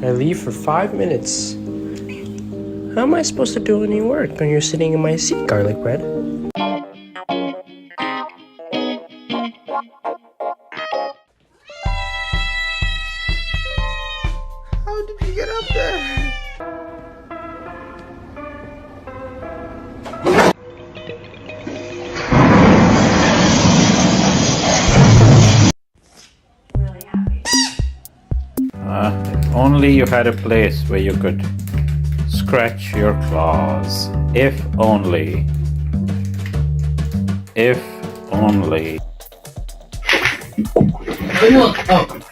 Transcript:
I leave for 5 minutes. How am I supposed to do any work when you're sitting in my seat, garlic bread? How did you get up there? If only you had a place where you could scratch your claws. If only. If only. Oh.